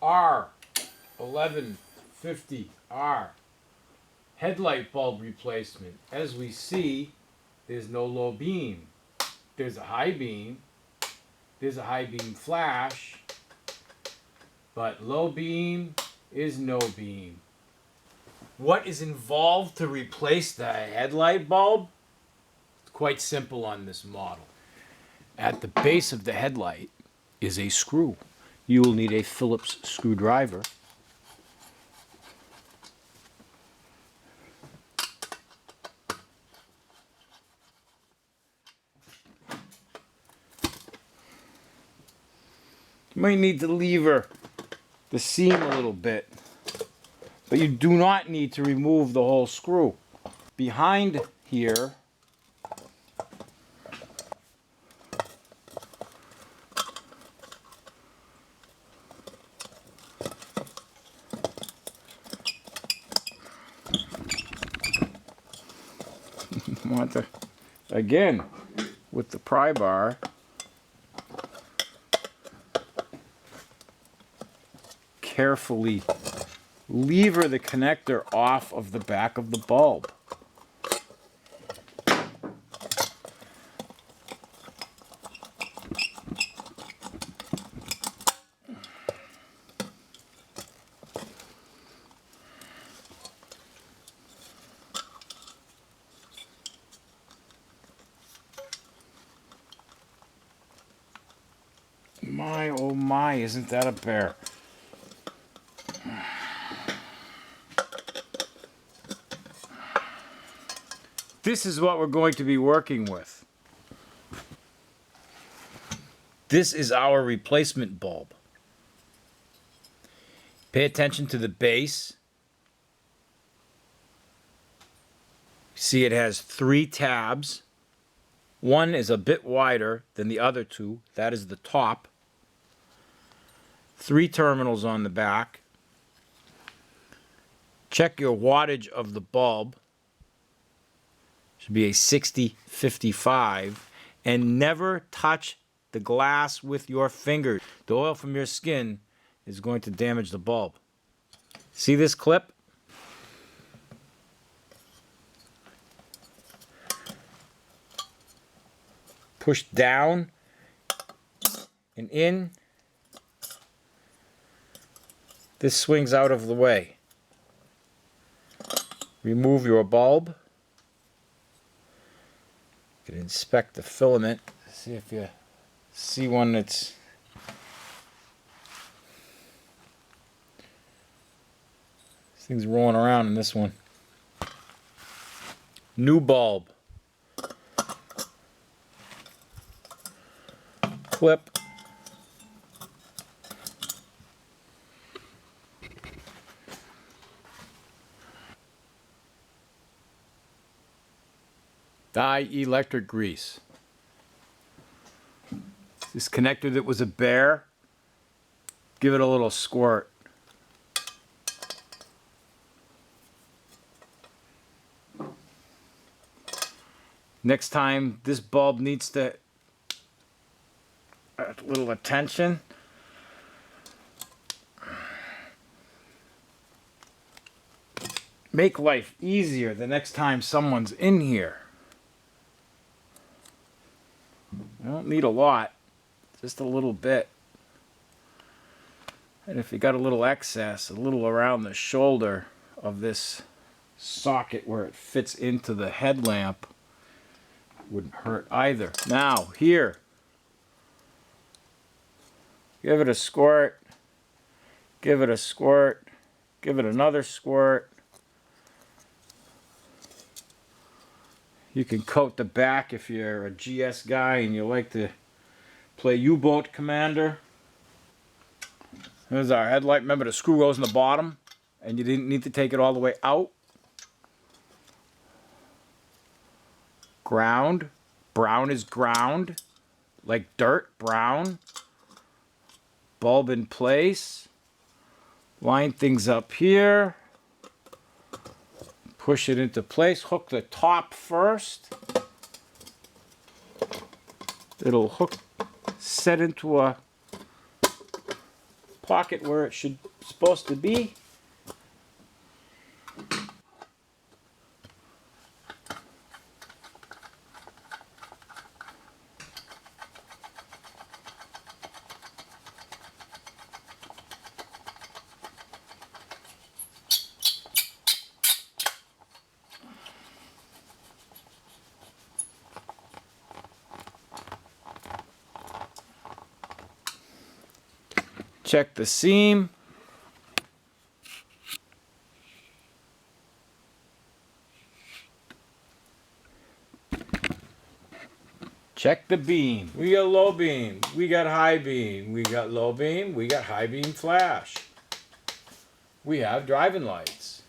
R1150R headlight bulb replacement. As we see, there's no low beam. There's a high beam. There's a high beam flash. But low beam is no beam. What is involved to replace the headlight bulb? It's quite simple on this model. At the base of the headlight is a screw. You will need a Phillips screwdriver. You might need to lever the seam a little bit, but you do not need to remove the whole screw. Behind here, want to, again, with the pry bar, carefully lever the connector off of the back of the bulb. My, oh my, isn't that a bear? This is what we're going to be working with. This is our replacement bulb. Pay attention to the base. See, it has 3 tabs. One is a bit wider than the other 2. That is the top. 3 terminals on the back. Check your wattage of the bulb. Should be a 6055, and never touch the glass with your fingers. The oil from your skin is going to damage the bulb. See this clip? Push down and in. This swings out of the way. Remove your bulb. You can inspect the filament, see if you see one that's this thing's rolling around in this one. New bulb. Clip. Dielectric grease. This connector that was a bear, give it a little squirt. Next time this bulb needs to a little attention, make life easier the next time someone's in here. You don't need a lot, just a little bit. And if you got a little excess, a little around the shoulder of this socket where it fits into the headlamp, wouldn't hurt either. Now, here, give it a squirt, give it a squirt, give it another squirt. You can coat the back if you're a GS guy and you like to play U-boat commander. Here's our headlight. Remember, the screw goes in the bottom and you didn't need to take it all the way out. Ground. Brown is ground. Like dirt, brown. Bulb in place. Line things up here. Push it into place. Hook the top first. It'll hook, set into a pocket where it should supposed to be. Check the seam. Check the beam. We got low beam, we got high beam, we got low beam, we got high beam flash. We have driving lights.